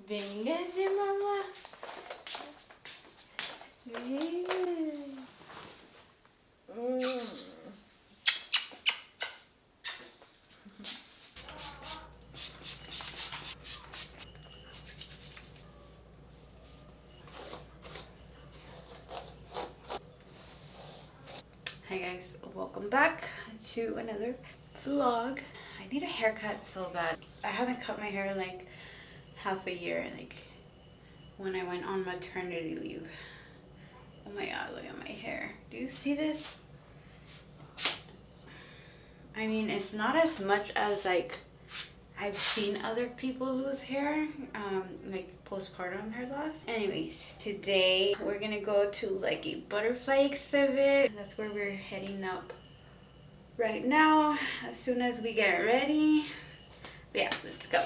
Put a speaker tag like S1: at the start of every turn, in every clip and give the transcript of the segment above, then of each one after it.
S1: Venga de mamá. Venga. Hi guys, welcome back to another vlog. I need a haircut so bad. I haven't cut my hair in like half a year, like when I went on maternity leave. Oh my god, look at my hair. Do you see this? I mean, it's not as much as like I've seen other people lose hair, like postpartum hair loss. Anyways, today we're gonna go to like a butterfly exhibit. That's where we're heading up right now, as soon as we get ready. But yeah, let's go.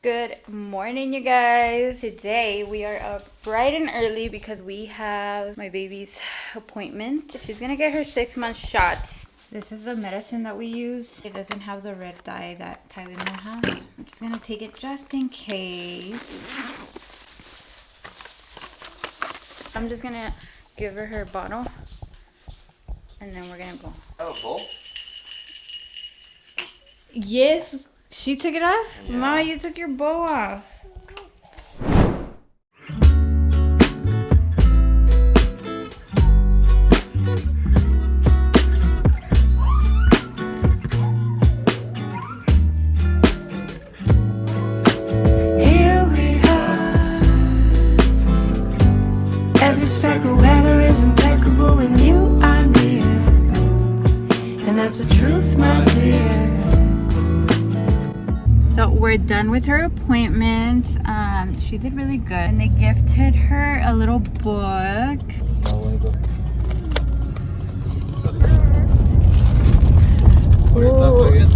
S1: Good morning, you guys. Today we are up bright and early because we have my baby's appointment. She's gonna get her 6-month shots. This is the medicine that we use. It doesn't have the red dye that Tylenol has. I'm just gonna take it just in case. I'm just gonna give her bottle and then we're gonna go.
S2: Oh, a bowl?
S1: Yes. She took it off?
S2: Yeah.
S1: Mama, you took your bow off.
S3: Here we are. Every speck of weather is impeccable when you are near. And that's the truth, my dear.
S1: So we're done with her appointment. She did really good. And they gifted her a little book.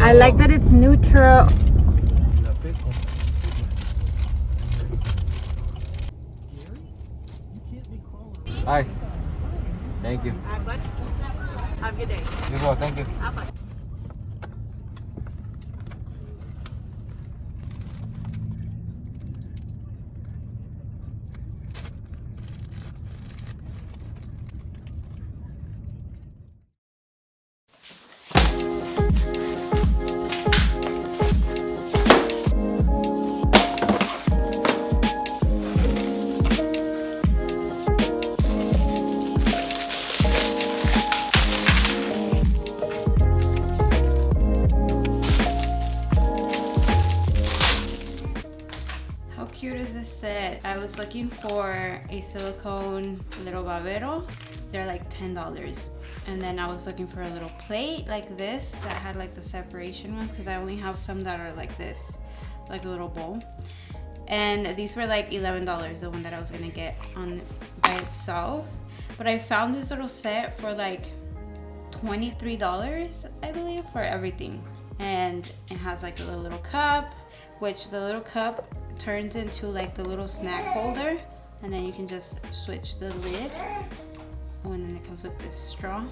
S1: I like that it's neutral.
S2: Hi. Thank you.
S1: Have a good day.
S2: You as well, thank you.
S1: Have fun. How cute is this set? I was looking for a silicone little babero. They're like $10. And then I was looking for a little plate like this that had like the separation ones, because I only have some that are like this, like a little bowl. And these were like $11, the one that I was gonna get on by itself. But I found this little set for like $23, I believe, for everything. And it has like a little cup, which the little cup turns into like the little snack holder, and then you can just switch the lid. Oh, and then it comes with this straw.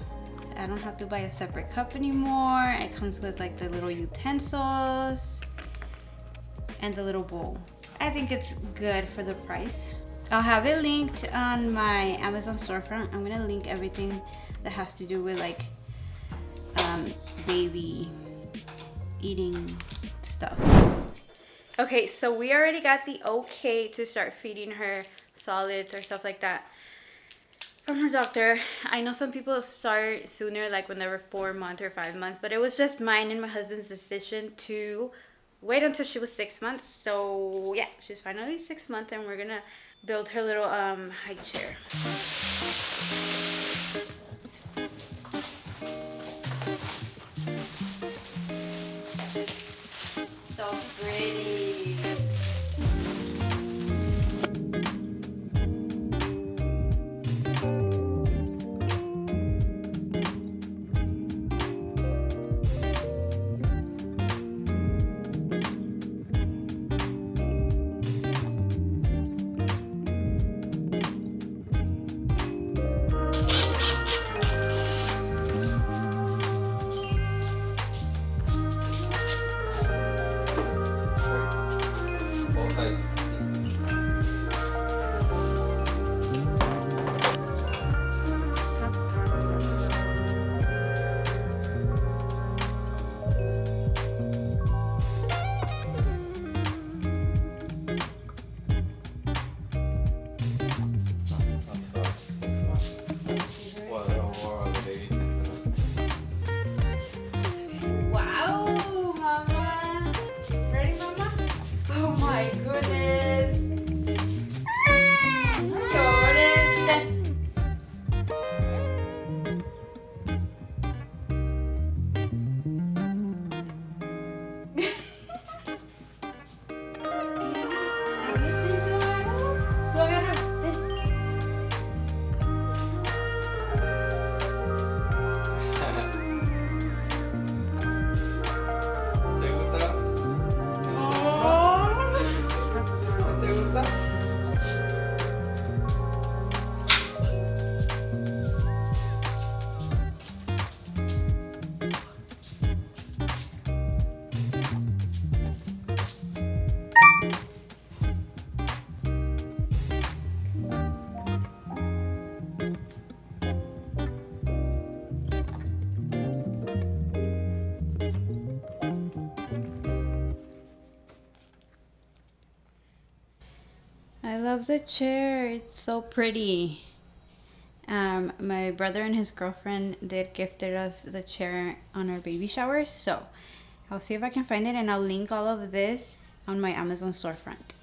S1: I don't have to buy a separate cup anymore. It comes with like the little utensils and the little bowl. I think it's good for the price. I'll have it linked on my Amazon storefront. I'm gonna link everything that has to do with like baby eating stuff. Okay, so we already got the okay to start feeding her solids or stuff like that from her doctor. I know some people start sooner, like when they were 4 months or 5 months, but it was just mine and my husband's decision to wait until she was 6 months. So yeah, she's finally 6 months, and we're gonna build her little high chair. So pretty. I love the chair. It's so pretty. My brother and his girlfriend did gifted us the chair on our baby shower, so I'll see if I can find it, and I'll link all of this on my Amazon storefront.